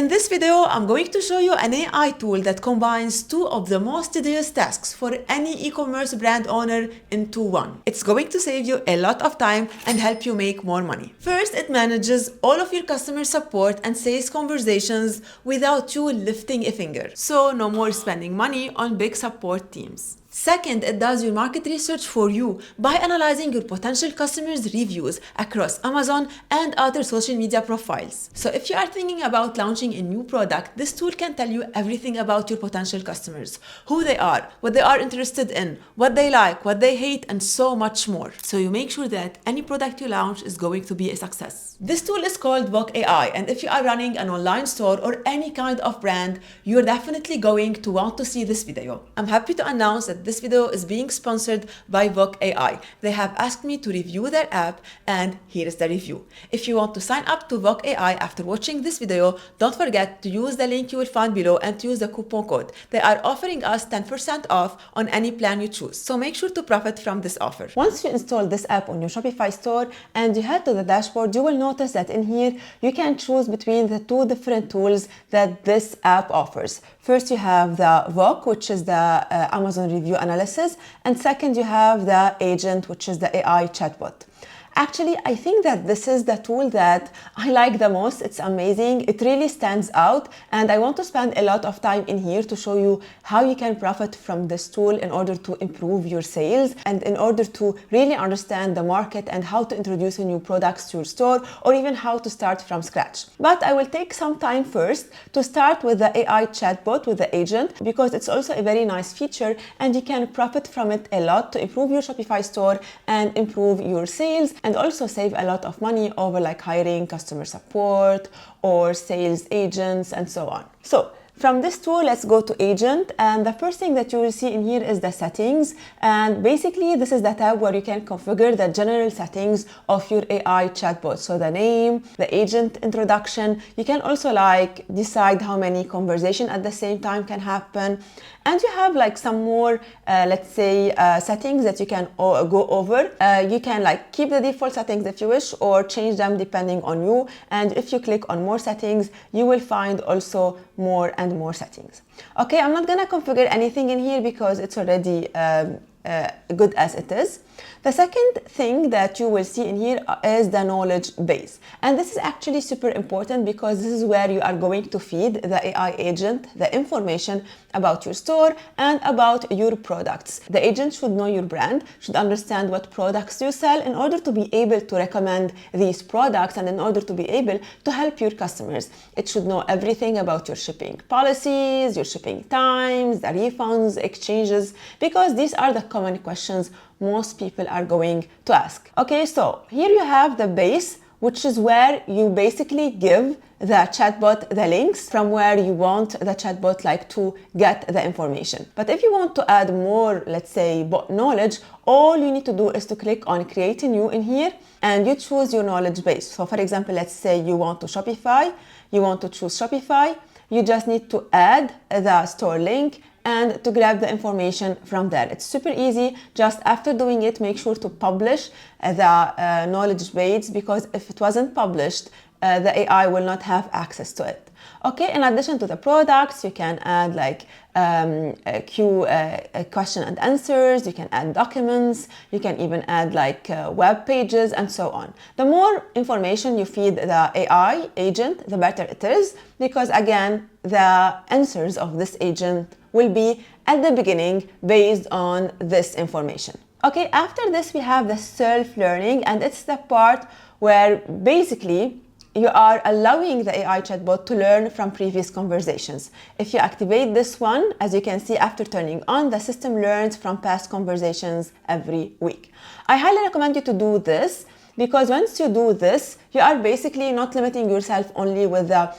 In this video, I'm going to show you an AI tool that combines two of the most tedious tasks for any e-commerce brand owner into one. It's going to save you a lot of time and help you make more money. First, it manages all of your customer support and sales conversations without you lifting a finger. So no more spending money on big support teams. Second, it does your market research for you by analyzing your potential customers' reviews across Amazon and other social media profiles. So if you are thinking about launching a new product, this tool can tell you everything about your potential customers, who they are, what they are interested in, what they like, what they hate, and so much more. So you make sure that any product you launch is going to be a success. This tool is called VOC AI, and if you are running an online store or any kind of brand, you're definitely going to want to see this video. I'm happy to announce that this video is being sponsored by VOC AI. They have asked me to review their app, and here is the review. If you want to sign up to VOC AI after watching this video, don't forget to use the link you will find below and to use the coupon code. They are offering us 10% off on any plan you choose, so make sure to profit from this offer. Once you install this app on your Shopify store and you head to the dashboard, you will notice that in here you can choose between the two different tools that this app offers. First, you have the VOC, which is the Amazon review analysis, and second, you have the agent, which is the AI chatbot. Actually, I think that this is the tool that I like the most. It's amazing. It really stands out, and I want to spend a lot of time in here to show you how you can profit from this tool in order to improve your sales and in order to really understand the market and how to introduce new products to your store or even how to start from scratch. But I will take some time first to start with the AI chatbot, with the agent, because it's also a very nice feature and you can profit from it a lot to improve your Shopify store and improve your sales, and also save a lot of money over like hiring customer support or sales agents and so on. So from this tool, let's go to agent, and the first thing that you will see in here is the settings, and basically this is the tab where you can configure the general settings of your AI chatbot. So the name, the agent introduction, you can also like decide how many conversations at the same time can happen, and you have like some more let's say settings that you can go over. You can like keep the default settings if you wish or change them depending on you, and if you click on more settings you will find also more and more settings. Okay, I'm not gonna configure anything in here because it's already good as it is. The second thing that you will see in here is the knowledge base, and this is actually super important because this is where you are going to feed the AI agent the information about your store and about your products. The agent should know your brand, should understand what products you sell in order to be able to recommend these products and in order to be able to help your customers. It should know everything about your shipping policies, your shipping times, the refunds, exchanges, because these are the common questions most people are going to ask. Okay, so here you have the base, which is where you basically give the chatbot the links from where you want the chatbot like to get the information. But if you want to add more, let's say, bot knowledge, all you need to do is to click on create a new in here and you choose your knowledge base. So for example, let's say you want to Shopify, you want to choose Shopify, you just need to add the store link and to grab the information from there. It's super easy. Just after doing it, make sure to publish the knowledge base, because if it wasn't published, the AI will not have access to it. Okay, in addition to the products, you can add like question and answers, you can add documents, you can even add like web pages and so on. The more information you feed the AI agent, the better it is, because again, the answers of this agent will be at the beginning based on this information. Okay, after this we have the self-learning, and it's the part where basically you are allowing the AI chatbot to learn from previous conversations. If you activate this one, as you can see after turning on, the system learns from past conversations every week. I highly recommend you to do this, because once you do this, you are basically not limiting yourself only with the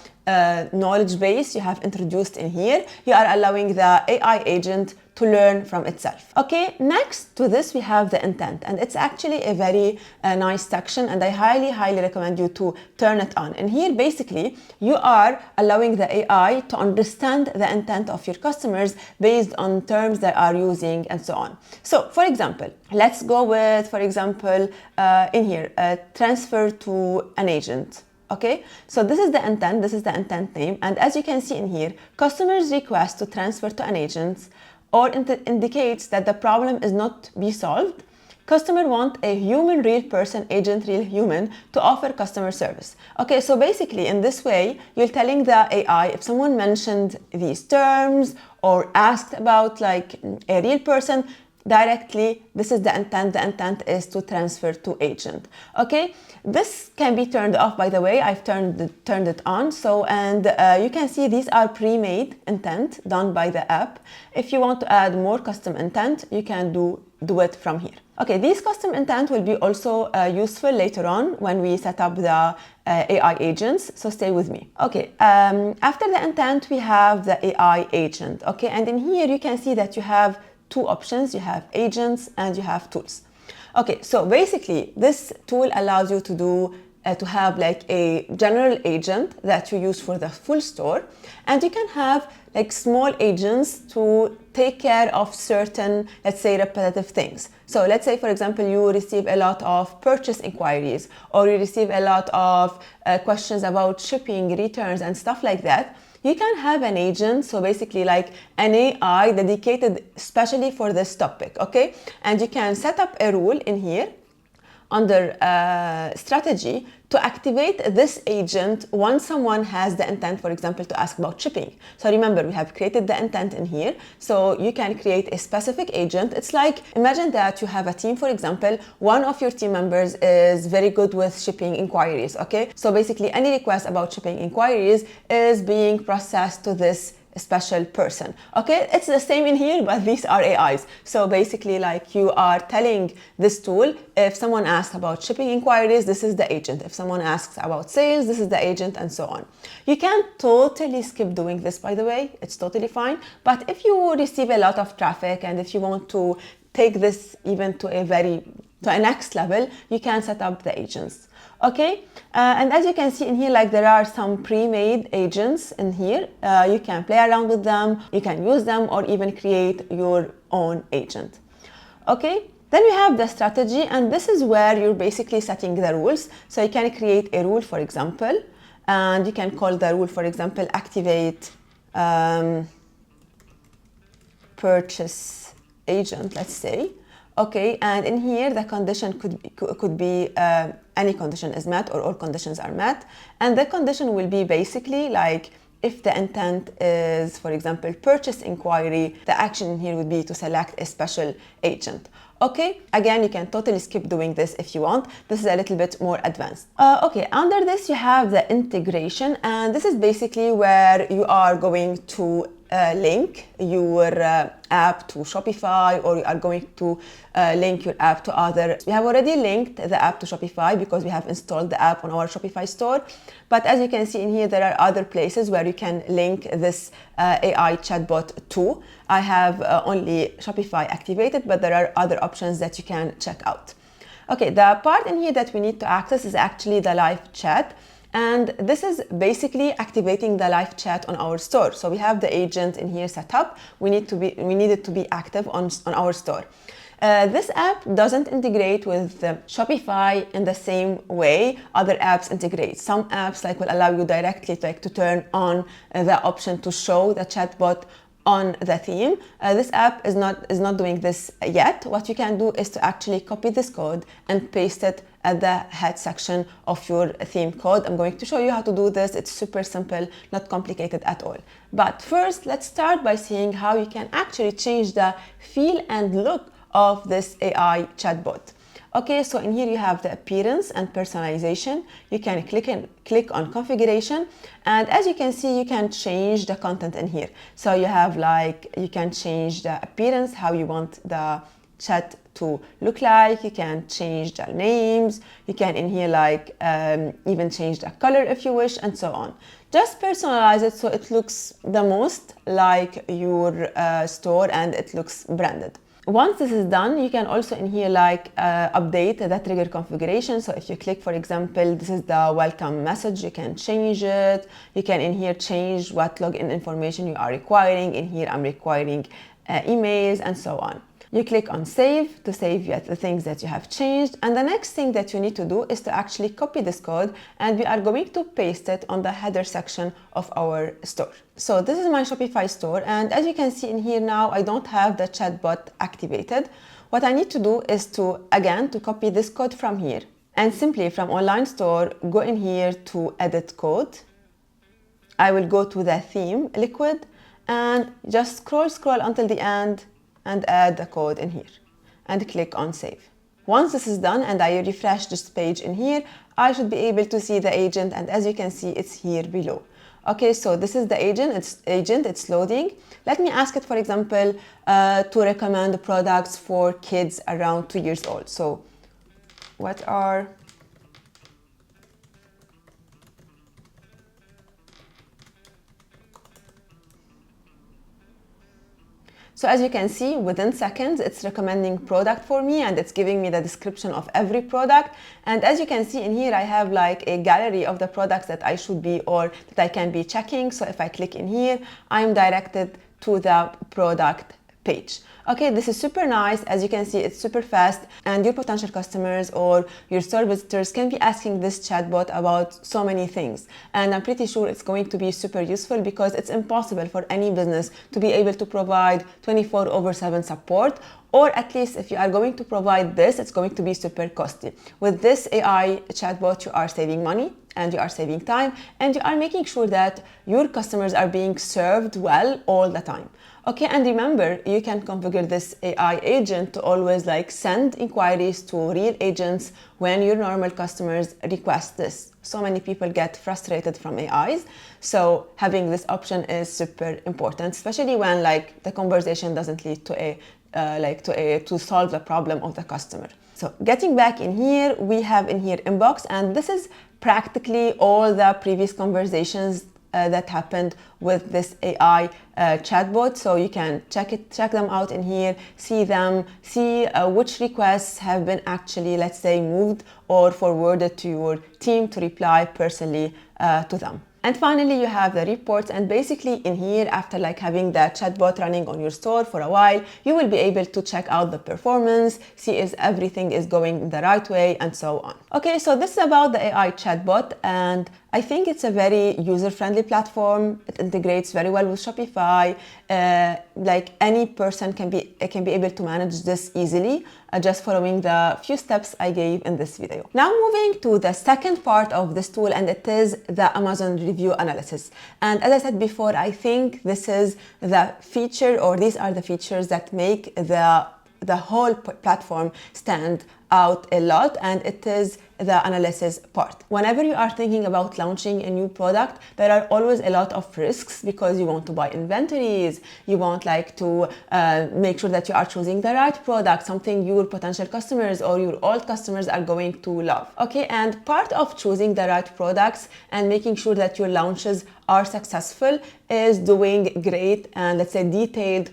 knowledge base you have introduced in here. You are allowing the AI agent to learn from itself. Okay, next to this we have the intent, and it's actually a very nice section, and I highly recommend you to turn it on. And here basically you are allowing the AI to understand the intent of your customers based on terms they are using and so on. So for example, let's go with, for example, in here, transfer to an agent. Okay, so this is the intent name. And as you can see in here, customers request to transfer to an agent or indicates that the problem is not be solved. Customer want a human, real person, agent, real human to offer customer service. Okay, so basically in this way, you're telling the AI if someone mentioned these terms or asked about like a real person, directly, this is the intent. The intent is to transfer to agent. Okay, this can be turned off, by the way. I've turned it on. So, and you can see these are pre-made intent done by the app. If you want to add more custom intent, you can do it from here. Okay, these custom intent will be also useful later on when we set up the AI agents, so stay with me. Okay, after the intent, we have the AI agent. Okay, and in here you can see that you have two options. You have agents and you have tools. Okay, so basically this tool allows you to do to have like a general agent that you use for the full store, and you can have like small agents to take care of certain, let's say, repetitive things. So let's say, for example, you receive a lot of purchase inquiries, or you receive a lot of questions about shipping, returns, and stuff like that. You can have an agent, so basically like an AI dedicated especially for this topic, okay? And you can set up a rule in here under strategy to activate this agent once someone has the intent, for example, to ask about shipping. So remember, we have created the intent in here. So you can create a specific agent. It's like, imagine that you have a team, for example, one of your team members is very good with shipping inquiries, okay? So basically any request about shipping inquiries is being processed to this special person. Okay, it's the same in here, but these are AIs. So basically like you are telling this tool, if someone asks about shipping inquiries, this is the agent. If someone asks about sales, this is the agent, and so on. You can totally skip doing this, by the way, it's totally fine. But if you receive a lot of traffic and if you want to take this even to a next level, you can set up the agents. Okay, and as you can see in here, like there are some pre-made agents in here. You can play around with them, you can use them, or even create your own agent. Okay, then we have the strategy, and this is where you're basically setting the rules. So you can create a rule, for example, and you can call the rule, for example, activate purchase agent, let's say. Okay, and in here the condition could be any condition is met or all conditions are met, and the condition will be basically like if the intent is, for example, purchase inquiry, the action here would be to select a special agent. Okay, again, you can totally skip doing this if you want. This is a little bit more advanced. Okay, under this you have the integration, and this is basically where you are going to link your app to Shopify, or you are going to link your app to other. We have already linked the app to Shopify because we have installed the app on our Shopify store. But as you can see in here, there are other places where you can link this AI chatbot to. I have only Shopify activated, but there are other options that you can check out. Okay, the part in here that we need to access is actually the live chat. And this is basically activating the live chat on our store. So we have the agent in here set up. We need it to be active on our store. This app doesn't integrate with Shopify in the same way other apps integrate. Some apps will allow you directly to turn on the option to show the chatbot on the theme. This app is not doing this yet. What you can do is to actually copy this code and paste it at the head section of your theme code. I'm going to show you how to do this. It's super simple, not complicated at all. But first, let's start by seeing how you can actually change the feel and look of this AI chatbot. Okay, so in here you have the appearance and personalization. You can click on configuration, and as you can see, you can change the content in here. So you have you can change the appearance, how you want the chat to look like. You can change the names. You can in here even change the color if you wish, and so on. Just personalize it so it looks the most like your store and it looks branded. Once this is done, you can also in here update the trigger configuration. So if you click, for example, this is the welcome message, you can change it. You can in here change what login information you are requiring. In here, I'm requiring emails and so on. You click on save to save the things that you have changed. And the next thing that you need to do is to actually copy this code, and we are going to paste it on the header section of our store. So this is my Shopify store. And as you can see in here now, I don't have the chatbot activated. What I need to do is to copy this code from here, and simply from online store, go in here to edit code. I will go to the theme, liquid, and just scroll until the end and add the code in here and click on save. Once this is done and I refresh this page in here, I should be able to see the agent, and as you can see, it's here below. Okay, so this is the agent, it's loading. Let me ask it, for example, to recommend products for kids around 2 years old. So what are So as you can see, within seconds, it's recommending product for me, and it's giving me the description of every product. And as you can see in here, I have like a gallery of the products that I should be, or that I can be checking. So if I click in here, I'm directed to the product page. Okay, this is super nice. As you can see, it's super fast, and your potential customers or your store visitors can be asking this chatbot about so many things. And I'm pretty sure it's going to be super useful, because it's impossible for any business to be able to provide 24/7 support, or at least if you are going to provide this, it's going to be super costly. With this AI chatbot, you are saving money, and you are saving time, and you are making sure that your customers are being served well all the time. Okay, and remember, you can configure this AI agent to always send inquiries to real agents when your normal customers request this. So many people get frustrated from AIs, so having this option is super important, especially when the conversation doesn't lead to solve the problem of the customer. So getting back in here, we have in here inbox, and this is practically all the previous conversations that happened with this AI chatbot. So you can check them out in here, see which requests have been actually, let's say, moved or forwarded to your team to reply personally to them. And finally, you have the reports, and basically in here, after having the chatbot running on your store for a while, you will be able to check out the performance, see if everything is going the right way, and so on. Okay, so this is about the AI chatbot, and I think it's a very user-friendly platform. It integrates very well with Shopify. Any person can be able to manage this easily, just following the few steps I gave in this video. Now moving to the second part of this tool, and it is the Amazon review analysis. And as I said before, I think this is the feature, or these are the features that make the whole platform stand out a lot, and it is the analysis part. Whenever you are thinking about launching a new product, there are always a lot of risks, because you want to buy inventories, you want to make sure that you are choosing the right product, something your potential customers or your old customers are going to love. Okay, and part of choosing the right products and making sure that your launches are successful is doing great and, let's say, detailed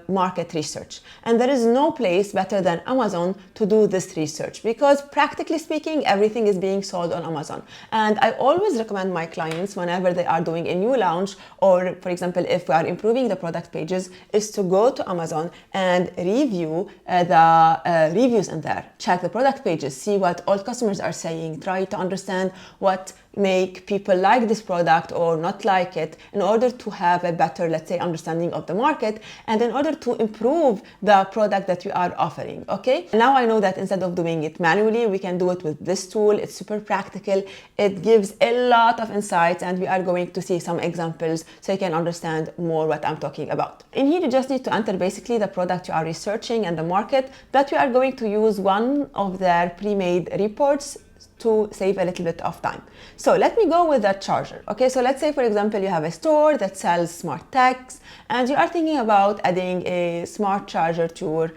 market research. And there is no place better than Amazon to do this research, because practically speaking, everything is being sold on Amazon. And I always recommend my clients, whenever they are doing a new launch, or for example, if we are improving the product pages, is to go to Amazon and review the reviews in there. Check the product pages, see what all customers are saying, try to understand what make people like this product or not like it, in order to have a better, let's say, understanding of the market, and in order to improve the product that you are offering. Okay, now I know that instead of doing it manually, we can do it with this tool. It's super practical, it gives a lot of insights, and we are going to see some examples so you can understand more what I'm talking about. In here, you just need to enter basically the product you are researching and the market, but we are going to use one of their pre-made reports to save a little bit of time. So let me go with that charger. Okay, so let's say, for example, you have a store that sells smart techs, and you are thinking about adding a smart charger to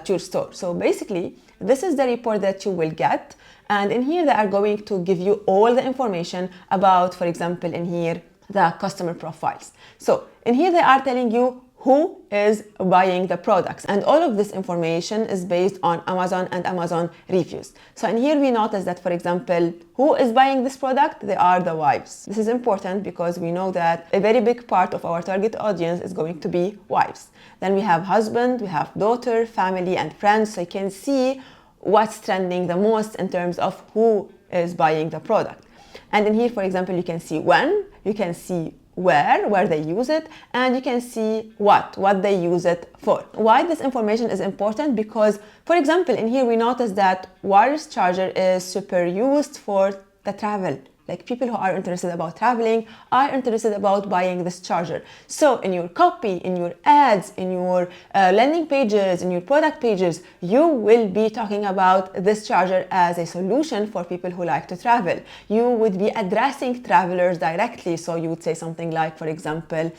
your store. So basically, this is the report that you will get, and in here they are going to give you all the information about, for example, in here, the customer profiles. So in here they are telling you who is buying the products. And all of this information is based on Amazon and Amazon reviews. So in here we notice that, for example, who is buying this product? They are the wives. This is important because we know that a very big part of our target audience is going to be wives. Then we have husband, we have daughter, family, and friends. So you can see what's trending the most in terms of who is buying the product. And in here, for example, you can see when, you can see where they use it, and you can see what they use it for. Why this information is important? Because, for example, in here we notice that wireless charger is super used for the travel. Like people who are interested about traveling are interested about buying this charger. So in your copy, in your ads, in your landing pages, in your product pages, you will be talking about this charger as a solution for people who like to travel. You would be addressing travelers directly. So you would say something like, for example,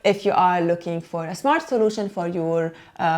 if you are looking for a smart solution for your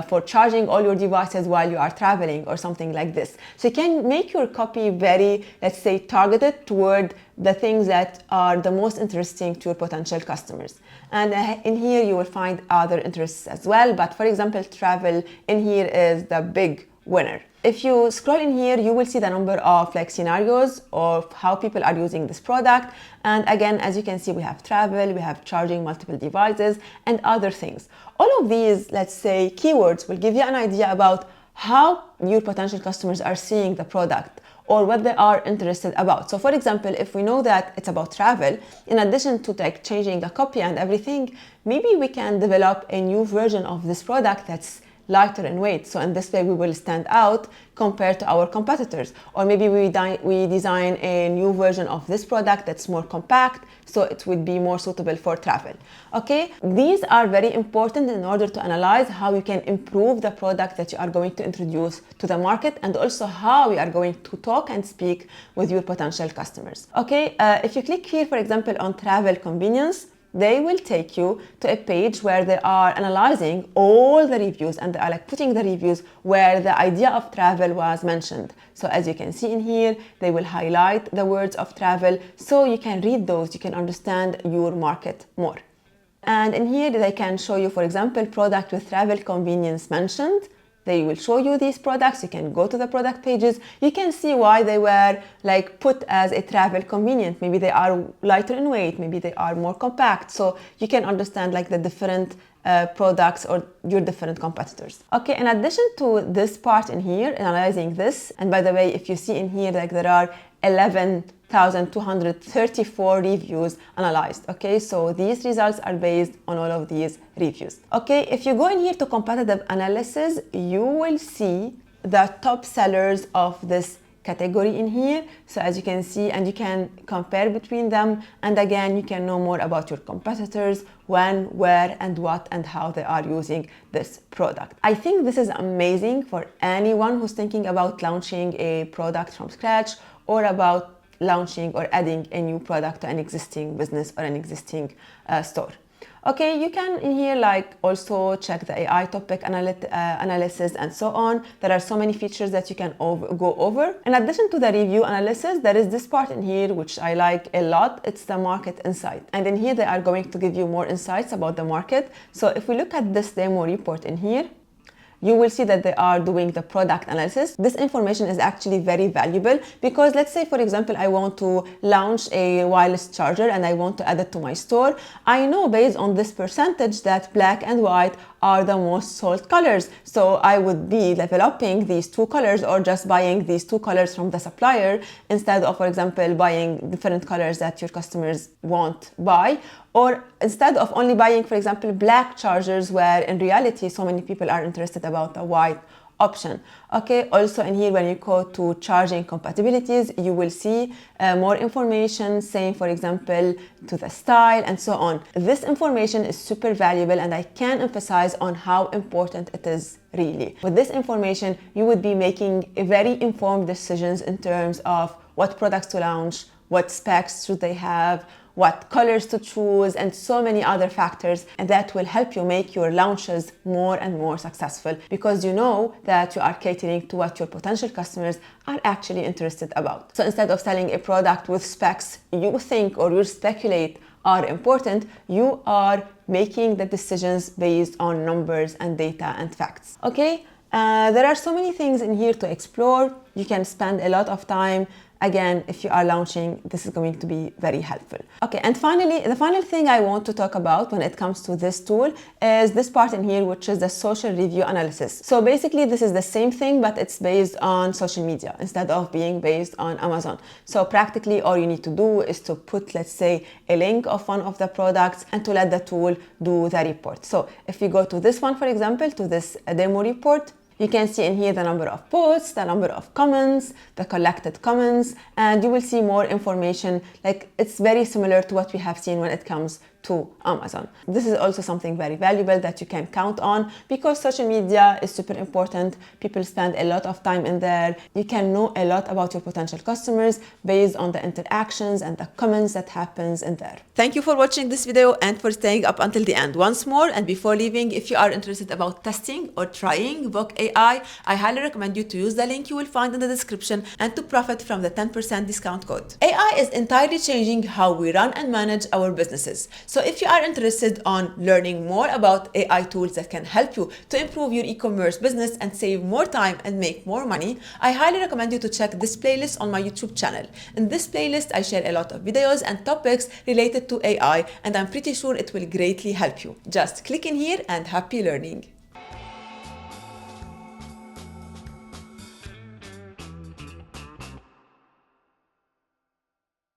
for charging all your devices while you are traveling, or something like this. So you can make your copy very, let's say, targeted toward the things that are the most interesting to your potential customers. And in here you will find other interests as well, but for example, travel in here is the big winner. If you scroll in here, you will see the number of scenarios of how people are using this product. And again, as you can see, we have travel, we have charging multiple devices, and other things. All of these, let's say, keywords will give you an idea about how your potential customers are seeing the product or what they are interested about. So for example, if we know that it's about travel, in addition to changing the copy and everything, maybe we can develop a new version of this product that's lighter in weight. So in this way, we will stand out compared to our competitors. Or maybe we design a new version of this product that's more compact, so it would be more suitable for travel. Okay, these are very important in order to analyze how you can improve the product that you are going to introduce to the market, and also how you are going to talk and speak with your potential customers. Okay, if you click here, for example, on travel convenience, they will take you to a page where they are analyzing all the reviews, and they are putting the reviews where the idea of travel was mentioned. So as you can see in here, they will highlight the words of travel, so you can read those, you can understand your market more. And in here, they can show you, for example, product with travel convenience mentioned. They will show you these products. You can go to the product pages. You can see why they were put as a travel convenient. Maybe they are lighter in weight. Maybe they are more compact. So you can understand the different products or your different competitors. Okay, in addition to this part in here, analyzing this, and by the way, if you see in here, there are 11,234 reviews analyzed. Okay, so these results are based on all of these reviews. Okay, if you go in here to competitive analysis, you will see the top sellers of this category in here. So as you can see, and you can compare between them, and again, you can know more about your competitors, when, where, and what, and how they are using this product. I think this is amazing for anyone who's thinking about launching a product from scratch, or about launching or adding a new product to an existing business or an existing store. Okay, you can in here also check the AI topic analysis and so on. There are so many features that you can go over. In addition to the review analysis, there is this part in here which I like a lot. It's the market insight. And in here, they are going to give you more insights about the market. So if we look at this demo report in here, you will see that they are doing the product analysis. This information is actually very valuable because let's say, for example, I want to launch a wireless charger and I want to add it to my store. I know based on this percentage that black and white are the most sold colors. So I would be developing these two colors or just buying these two colors from the supplier instead of, for example, buying different colors that your customers won't buy. Or instead of only buying, for example, black chargers where in reality so many people are interested about the white option. Okay, also in here when you go to charging compatibilities, you will see more information saying, for example, to the style and so on. This information is super valuable and I can emphasize on how important it is really. With this information, you would be making very informed decisions in terms of what products to launch, what specs should they have, what colors to choose, and so many other factors, and that will help you make your launches more and more successful because you know that you are catering to what your potential customers are actually interested about. So instead of selling a product with specs you think or you speculate are important, you are making the decisions based on numbers and data and facts. Okay, there are so many things in here to explore. You can spend a lot of time. Again, if you are launching, this is going to be very helpful. Okay, and finally, the final thing I want to talk about when it comes to this tool is this part in here, which is the social review analysis. So basically, this is the same thing, but it's based on social media instead of being based on Amazon. So practically, all you need to do is to put, let's say, a link of one of the products and to let the tool do the report. So if you go to this one, for example, to this demo report, you can see in here the number of posts, the number of comments, the collected comments, and you will see more information. Like, it's very similar to what we have seen when it comes to Amazon. This is also something very valuable that you can count on because social media is super important. People spend a lot of time in there. You can know a lot about your potential customers based on the interactions and the comments that happens in there. Thank you for watching this video and for staying up until the end. Once more, and before leaving, if you are interested about testing or trying VOC AI, I highly recommend you to use the link you will find in the description and to profit from the 10% discount code. AI is entirely changing how we run and manage our businesses. So if you are interested on learning more about AI tools that can help you to improve your e-commerce business and save more time and make more money, I highly recommend you to check this playlist on my YouTube channel. In this playlist, I share a lot of videos and topics related to AI, and I'm pretty sure it will greatly help you. Just click in here and happy learning.